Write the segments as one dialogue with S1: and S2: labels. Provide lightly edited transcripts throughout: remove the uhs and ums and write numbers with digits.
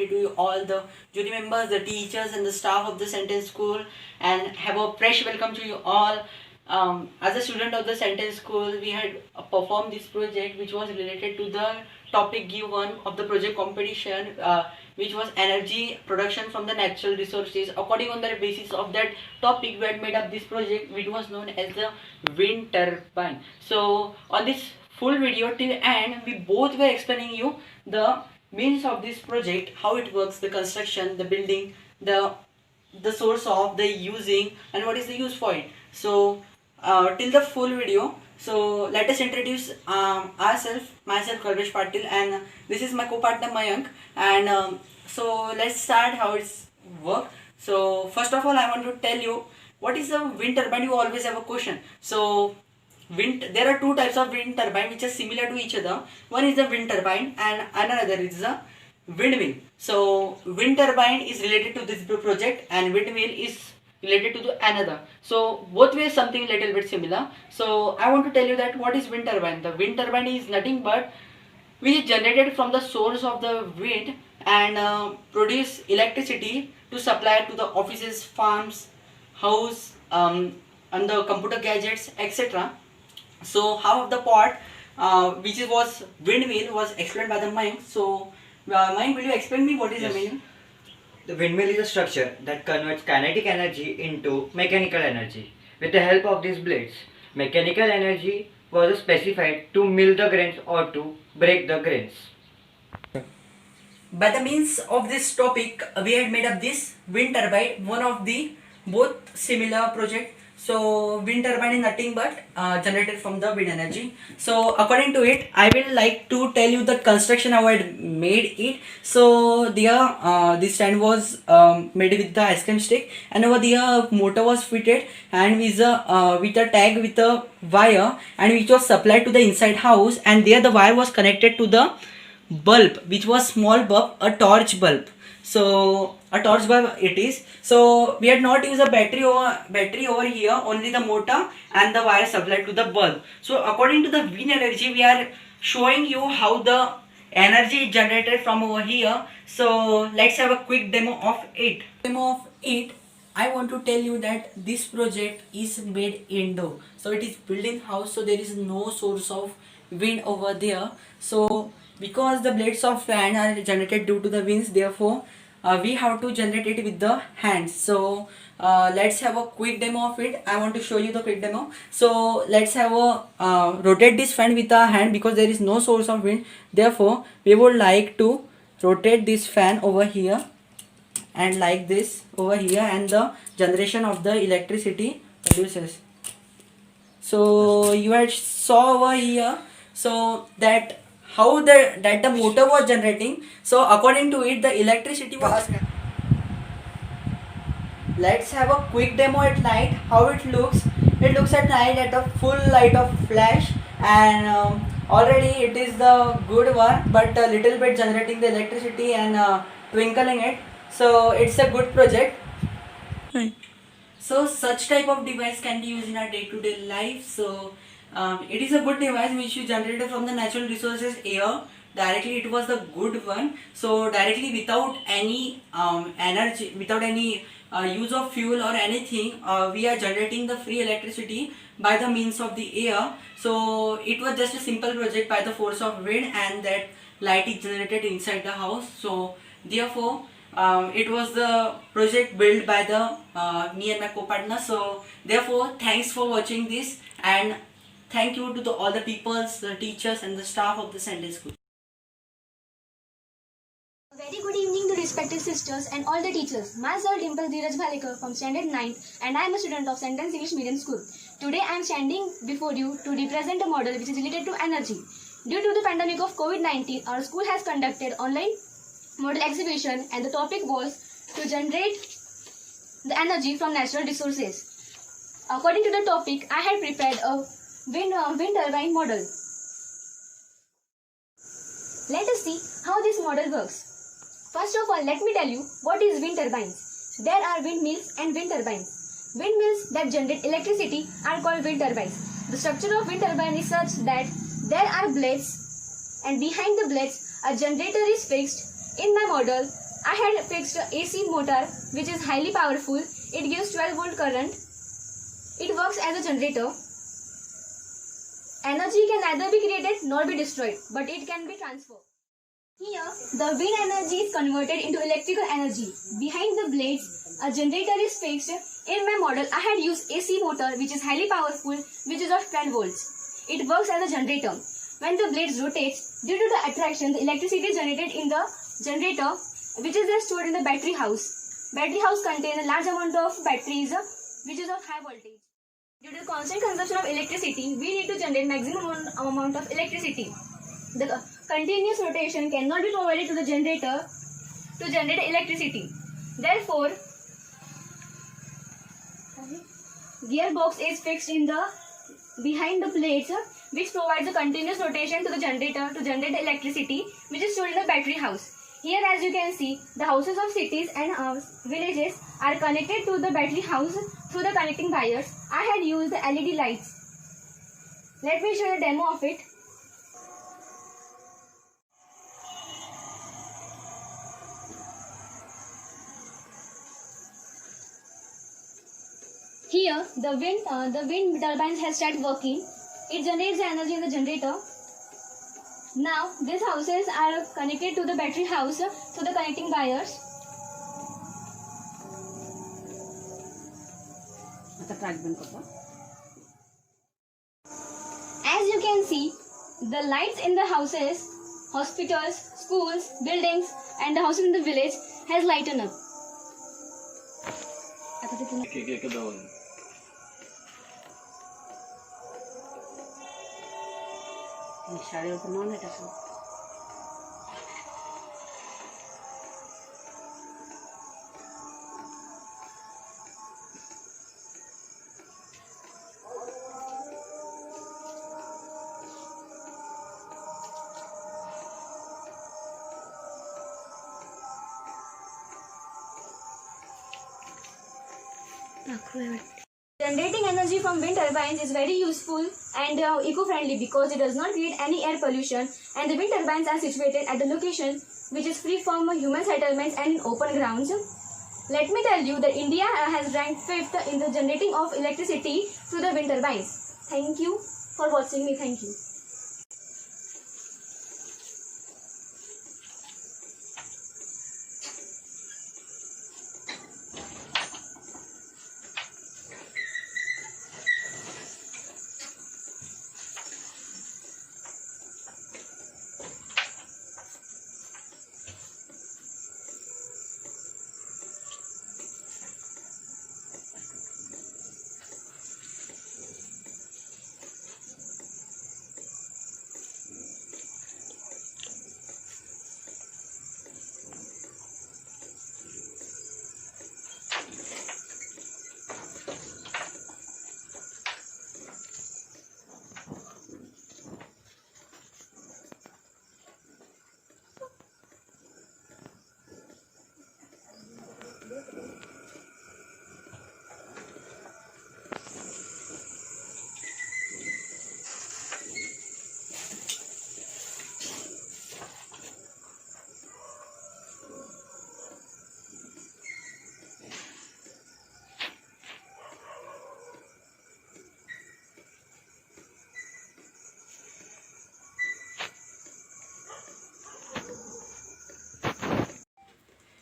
S1: Party to you all the jury members, the teachers and the staff of the Sentence School, and have a fresh welcome to you all. As a student of the Sentence School, we had performed this project which was related to the topic given of the project competition, which was energy production from the natural resources. According on the basis of that topic, we had made up this project which was known as the wind turbine. So on this full video till end, we both were explaining you the means of this project, how it works, the construction, the building, the source of the using, and what is the use for it. So till the full video. So let us introduce ourselves. Myself Kalvesh Patil, and this is my co-partner Mayank. And so let's start how it's work. So first of all, I want to tell you what is a wind turbine. You always have a question. So there are two types of wind turbine which are similar to each other. One is the wind turbine and another is the windmill. So wind turbine is related to this project and windmill is related to the another. So both ways something little bit similar. So I want to tell you that what is wind turbine. The wind turbine is nothing but which is generated from the source of the wind and produce electricity to supply to the offices, farms, house, and the computer gadgets, etc. So half of the part which was windmill was explained by the Mayank. So Mayank, will you explain me what is
S2: Yes.
S1: the windmill?
S2: The windmill is a structure that converts kinetic energy into mechanical energy. With the help of these blades, mechanical energy was specified to mill the grains or to break the grains.
S1: By the means of this topic, we had made up this wind turbine, one of the both similar project. So wind turbine is nothing but generated from the wind energy. So according to it, I will like to tell you the construction how I had made it. So there, this stand was made with the ice cream stick, and over there motor was fitted and with a tag with a wire, and which was supplied to the inside house, and there the wire was connected to the bulb, which was small bulb, a torch bulb. So a torch bulb it is. So we had not used a battery over here, only the motor and the wire supplied to the bulb. So according to the wind energy, we are showing you how the energy is generated from over here. So let's have a quick demo of it. I want to tell you that this project is made indoor. So it is built in house, so there is no source of wind over there. So because the blades of fan are generated due to the winds, therefore we have to generate it with the hands. So let's have a quick demo of it. I want to show you the quick demo. So let's have a rotate this fan with our hand because there is no source of wind. Therefore we would like to rotate this fan over here and like this over here, and the generation of the electricity produces. So you had saw over here, so that how the motor was generating. So according to it, the electricity was. Let's have a quick demo at night how it looks. It looks at night at a full light of flash, and already it is the good one, but a little bit generating the electricity and twinkling it. So it's a good project. So such type of device can be used in our day-to-day life. So it is a good device which you generated from the natural resources air. Directly it was the good one. So directly without any energy, without any use of fuel or anything, we are generating the free electricity by the means of the air. So it was just a simple project by the force of wind, and that light is generated inside the house. So therefore it was the project built by the me and my co-partner. So therefore thanks for watching this, and thank you to all the peoples, the teachers and the staff of the Sentence School.
S3: A very good evening to respected sisters and all the teachers. Myself Dimple Dheeraj Bhalekar from Standard 9th, and I am a student of Sentence English Medium School. Today I am standing before you to represent a model which is related to energy. Due to the pandemic of COVID-19, our school has conducted online model exhibition, and the topic was to generate the energy from natural resources. According to the topic, I had prepared a wind turbine model. Let us see how this model works. First of all, let me tell you what is wind turbines. There are windmills and wind turbines. Windmills that generate electricity are called wind turbines. The structure of wind turbine is such that there are blades, and behind the blades a generator is fixed. In my model, I had fixed a AC motor which is highly powerful. It gives 12-volt current. It works as a generator. Energy can neither be created nor be destroyed, but it can be transferred. Here, the wind energy is converted into electrical energy. Behind the blades, a generator is fixed. In my model, I had used AC motor which is highly powerful, which is of 12 volts. It works as a generator. When the blades rotate, due to the attraction, the electricity is generated in the generator, which is then stored in the battery house. Battery house contains a large amount of batteries, which is of high voltage. Due to the constant consumption of electricity, we need to generate maximum amount of electricity. The continuous rotation cannot be provided to the generator to generate electricity. Therefore, gearbox is fixed in the behind the plates, which provides a continuous rotation to the generator to generate electricity, which is stored in the battery house. Here, as you can see, the houses of cities and villages are connected to the battery house through the connecting wires. I had used the LED lights. Let me show you a demo of it. Here, the wind turbines has started working. It generates the energy in the generator. Now, these houses are connected to the battery house through the connecting wires. As you can see, the lights in the houses, hospitals, schools, buildings, and the houses in the village has lightened up. Generating energy from wind turbines is very useful and eco-friendly because it does not create any air pollution, and the wind turbines are situated at the location which is free from human settlements and in open grounds. Let me tell you that India has ranked 5th in the generating of electricity through the wind turbines. Thank you for watching me. Thank you.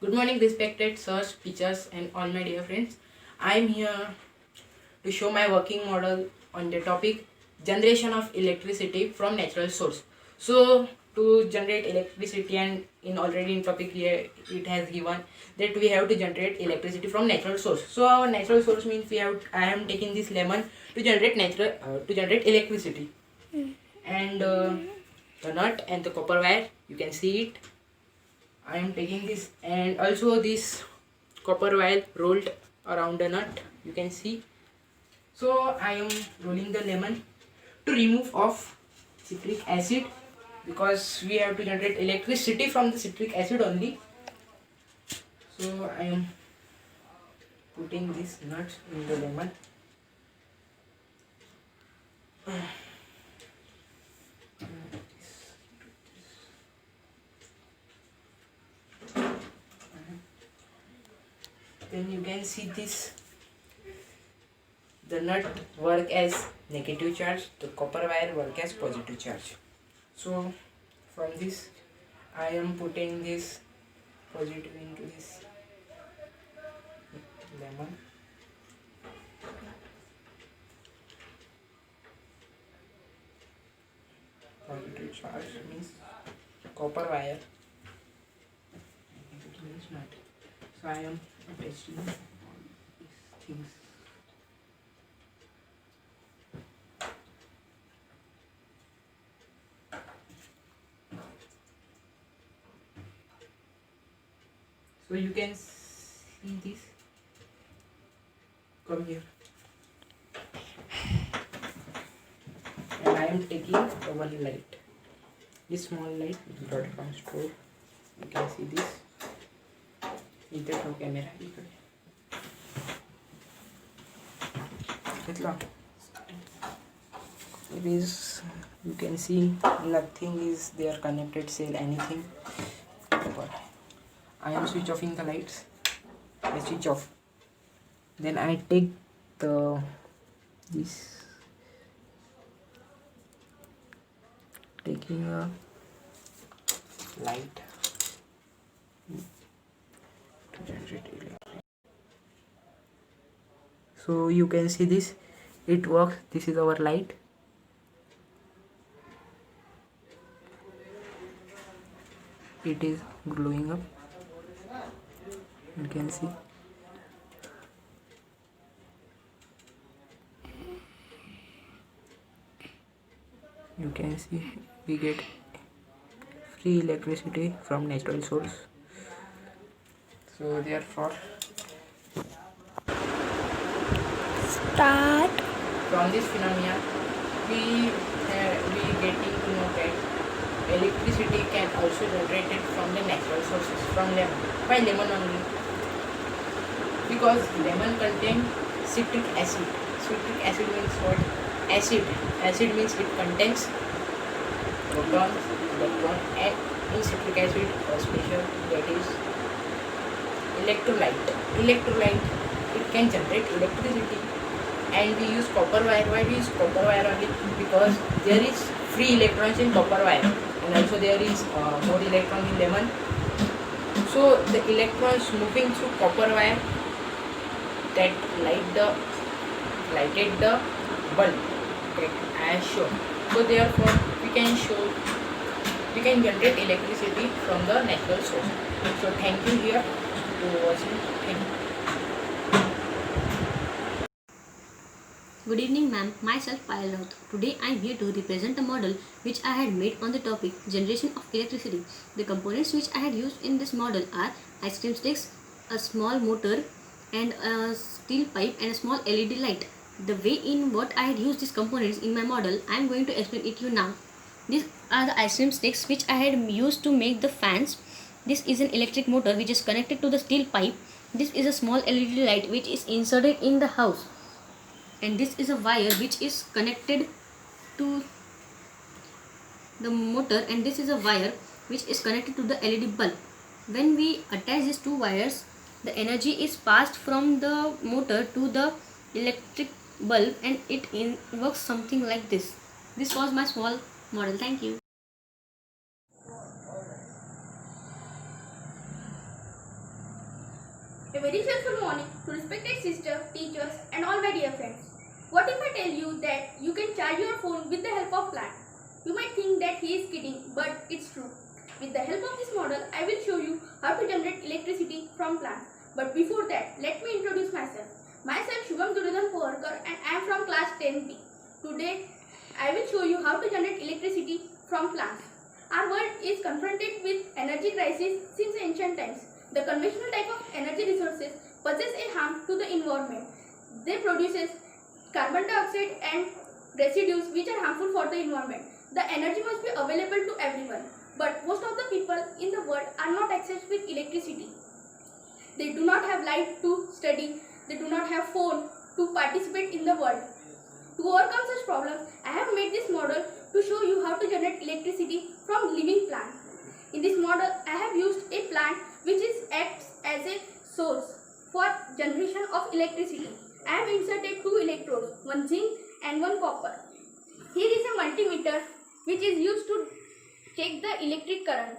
S4: Good morning, respected sirs, teachers, and all my dear friends. I am here to show my working model on the topic generation of electricity from natural source. So, to generate electricity, and already in topic here it has given that we have to generate electricity from natural source. So, our natural source means I am taking this lemon to generate electricity, and the nut and the copper wire, you can see it. I am taking this, and also this copper wire rolled around the nut, you can see. So I am rolling the lemon to remove of citric acid, because we have to generate electricity from the citric acid only. So I am putting this nuts in the lemon. Then you can see this. The nut work as negative charge, the copper wire work as positive charge. So from this I am putting this positive into this lemon. Positive charge means copper wire. Negative means nut. So I am attaching all these things. So you can see this. Come here. And I am taking one light. This small light brought from store. You can see this. इथे ठेव camera इकडे. घेतला. It is, you can see nothing is there connected cell anything. I am switch offing the lights. I switch off. Then I take this, taking a light to generate electricity. So you can see this, it works. This is our light. It is glowing up. You can see. You can see we get free electricity from natural source. So therefore
S3: Start.
S4: from this phenomena we getting to know that electricity can also generated from the natural sources, from lemon. Why lemon only? Because lemon contain citric acid. Citric acid means what? Acid. Acid means it contains proton, electron, and in citric acid a special that is electrolyte. Electrolyte, it can generate electricity, and we use copper wire. Why we use copper wire only? Because there is free electrons in copper wire, and also there is more electron in lemon. So the electrons moving through copper wire that lighted the bulb that I have shown. So therefore we can generate electricity from the natural source. So thank you here for watching. Thank you.
S3: Good evening, ma'am. Myself Payal Raut. Today I am here to represent a model which I had made on the topic generation of electricity. The components which I had used in this model are ice cream sticks, a small motor, and a steel pipe and a small LED light. The way in what I had used these components in my model, I am going to explain it to you now. These are the ice cream sticks which I had used to make the fans. This is an electric motor which is connected to the steel pipe. This is a small LED light which is inserted in the house. And this is a wire which is connected to the motor, and this is a wire which is connected to the LED bulb. When we attach these two wires, the energy is passed from the motor to the electric bulb, and it works something like this. This was my small model. Thank you.
S5: A very joyful morning to respected sister, teachers and all my dear friends. What if I tell you that you can charge your phone with the help of plant? You might think that he is kidding, but it's true. With the help of this model, I will show you how to generate electricity from plants. But before that, let me introduce myself. Myself Shubham Duryodhan Poharkar, and I am from class 10B. Today, I will show you how to generate electricity from plants. Our world is confronted with energy crisis since ancient times. The conventional type of energy resources possess a harm to the environment. They produce carbon dioxide and residues which are harmful for the environment. The energy must be available to everyone, but most of the people in the world are not accessed with electricity. They do not have light to study. They do not have phone to participate in the world. To overcome such problems, I have made this model to show you how to generate electricity from living plants. In this model, I have used a plant which acts as a source. for generation of electricity. I have inserted two electrodes, one zinc and one copper. Here is a multimeter which is used to check the electric current.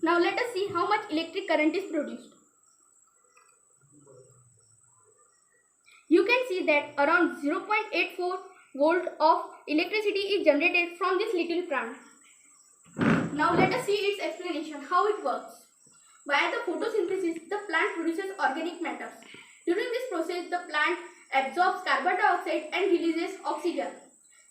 S5: Now let us see how much electric current is produced. You can see that around 0.84 volt of electricity is generated from this little plant. Now let us see its explanation, how it works. Via the photosynthesis, the plant produces organic matters. During this process, the plant absorbs carbon dioxide and releases oxygen.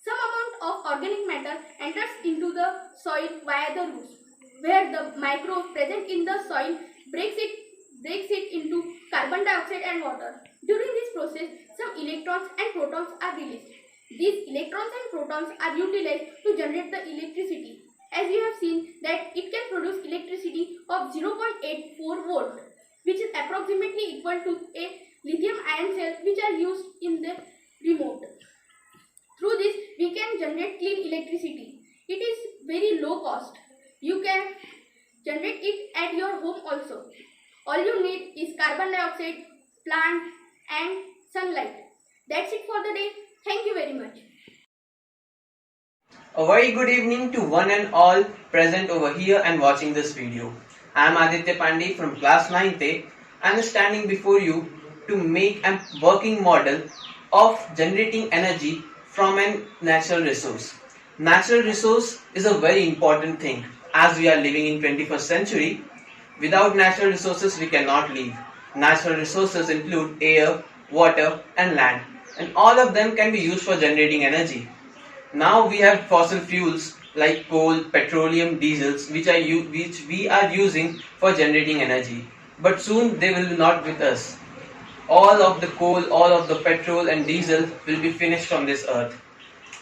S5: Some amount of organic matter enters into the soil via the roots, where the microbes present in the soil breaks it into carbon dioxide and water. During this process, some electrons and protons are released. These electrons and protons are utilized to generate the electricity. As you have seen that it can produce electricity of 0.84 volt, which is approximately equal to a lithium ion cell which are used in the remote. Through this, we can generate clean electricity. It is very low cost. You can generate it at your home also. All you need is carbon dioxide, plant and sunlight. That's it for the day. Thank you very much.
S6: A very good evening to one and all present over here and watching this video. I am Aditya Pandey from class 9th A and standing before you to make a working model of generating energy from a natural resource. Natural resource is a very important thing as we are living in 21st century. Without natural resources we cannot live. Natural resources include air, water and land, and all of them can be used for generating energy. Now we have fossil fuels like coal, petroleum, diesels which we are using for generating energy. But soon they will not with us. All of the coal, all of the petrol and diesel will be finished from this earth.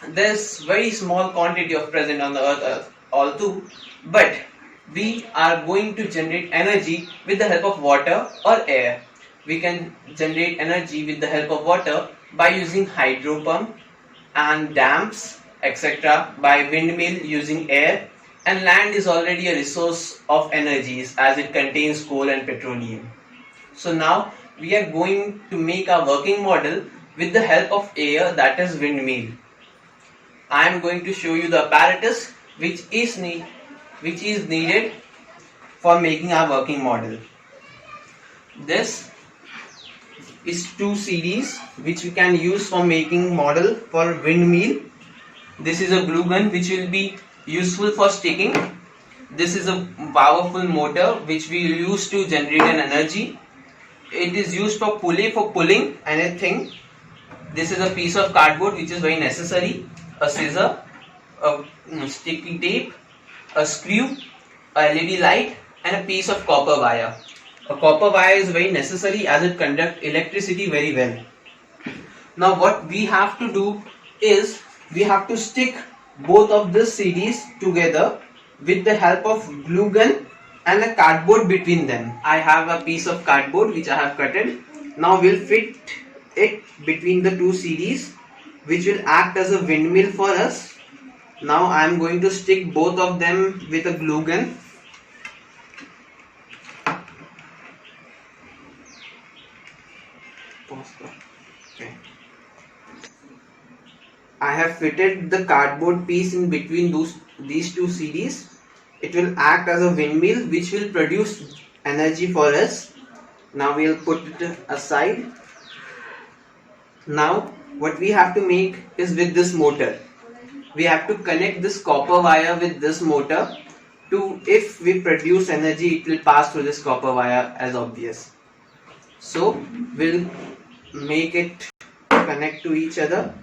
S6: There's very small quantity of present on the earth all too, but we are going to generate energy with the help of water or air. We can generate energy with the help of water by using hydro pump and dams, etc., by windmill using air, and land is already a resource of energies as it contains coal and petroleum. So now we are going to make a working model with the help of air, that is windmill. I am going to show you the apparatus which is needed for making our working model. This is two CDs which we can use for making model for windmill. This is a glue gun which will be useful for sticking. This is a powerful motor which we use to generate an energy. It is used for pulling anything. This is a piece of cardboard which is very necessary. A scissor, a sticky tape, a screw, a LED light and a piece of copper wire. A copper wire is very necessary as it conducts electricity very well. Now what we have to do is we have to stick both of these CDs together with the help of glue gun and a cardboard between them. I have a piece of cardboard which I have cutted. Now we'll fit it between the two CDs which will act as a windmill for us. Now I am going to stick both of them with a glue gun. Okay. I have fitted the cardboard piece in between these two CDs. It will act as a windmill which will produce energy for us. Now we will put it aside. Now what we have to make is with this motor. We have to connect this copper wire with this motor to, if we produce energy, it will pass through this copper wire as obvious. So we'll make it connect to each other.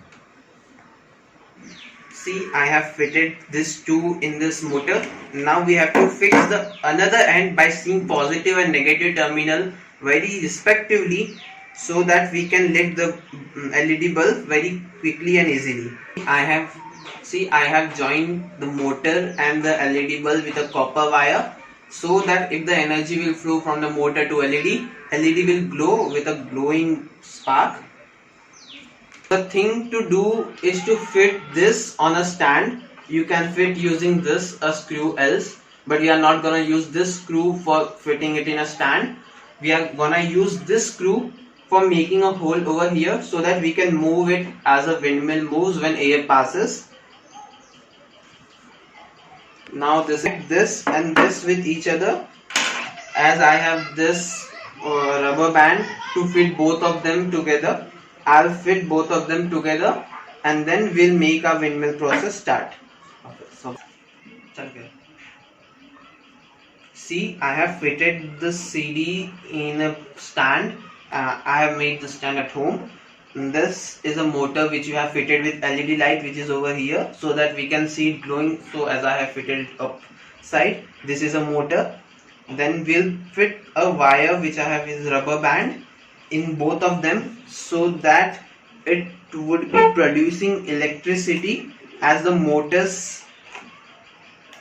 S6: See, I have fitted this two in this motor. Now we have to fix the another end by seeing positive and negative terminal very respectively, so that we can lit the LED bulb very quickly and easily. I have joined the motor and the LED bulb with a copper wire, so that if the energy will flow from the motor to LED will glow with a glowing spark. The thing to do is to fit this on a stand. You can fit using this a screw else, but we are not gonna use this screw for fitting it in a stand. we are gonna use this screw for making a hole over here so that we can move it as a windmill moves when air passes. Now this and this with each other, as I have this rubber band to fit both of them together. I'll fit both of them together and then we'll make our windmill process start. Okay, so see, I have fitted the CD in a stand. I have made the stand at home. This is a motor which you have fitted with LED light, which is over here, so that we can see it glowing. So as I have fitted it upside, this is a motor. Then we'll fit a wire which I have is rubber band in both of them, so that it would be producing electricity. As the motor's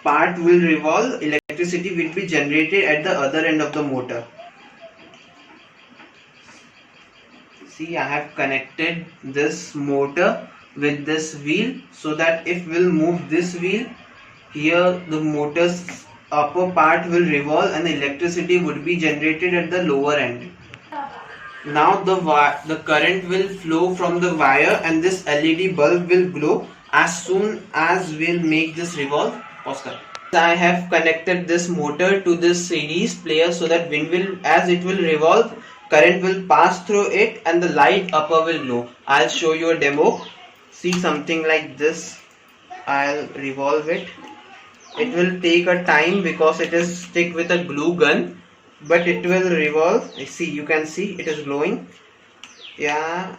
S6: part will revolve, electricity will be generated at the other end of the motor. See, I have connected this motor with this wheel so that if we'll move this wheel, here the motor's upper part will revolve and the electricity would be generated at the lower end. Now the current will flow from the wire and this LED bulb will glow as soon as we'll make this revolve. Oscar. I have connected this motor to this CD's player so that as it will revolve, current will pass through it and the light upper will glow. I'll show you a demo. See, something like this. I'll revolve it. It will take a time because it is stick with a glue gun, but it will revolve. See, you can see it is glowing. Yeah.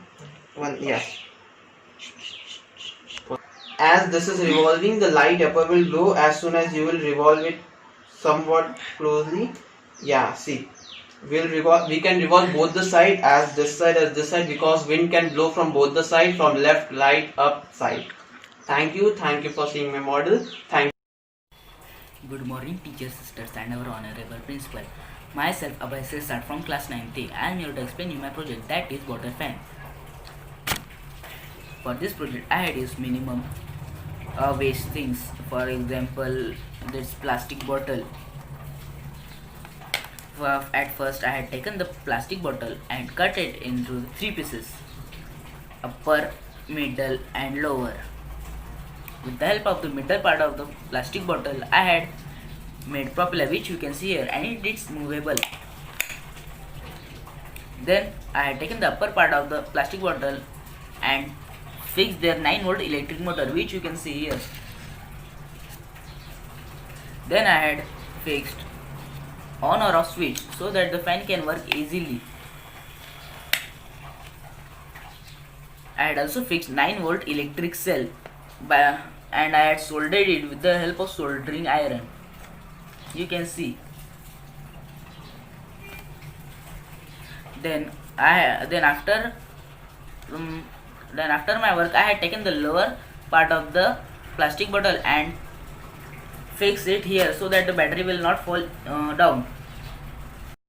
S6: As this is revolving, the light upper will glow as soon as you will revolve it somewhat closely. Yeah, see, we can revolve both the side, as this side, because wind can blow from both the side, from left, right, up side. Thank you for seeing my model.
S7: Good morning, teachers, sisters, and our honorable principal. Myself, Abhay Sesat from class 9th. I am here to explain you my project, that is water fan. For this project, I had used minimum waste things. For example, this plastic bottle. At first, I had taken the plastic bottle and cut it into 3 pieces: upper, middle, and lower. With the help of the middle part of the plastic bottle, I had made propeller, which you can see here, and it is movable. Then I had taken the upper part of the plastic bottle and fixed their 9-volt electric motor, which you can see here. Then I had fixed on or off switch so that the fan can work easily. I had also fixed 9-volt electric cell and I had soldered it with the help of soldering iron. You can see. Then after my work, I had taken the lower part of the plastic bottle and fixed it here so that the battery will not fall down.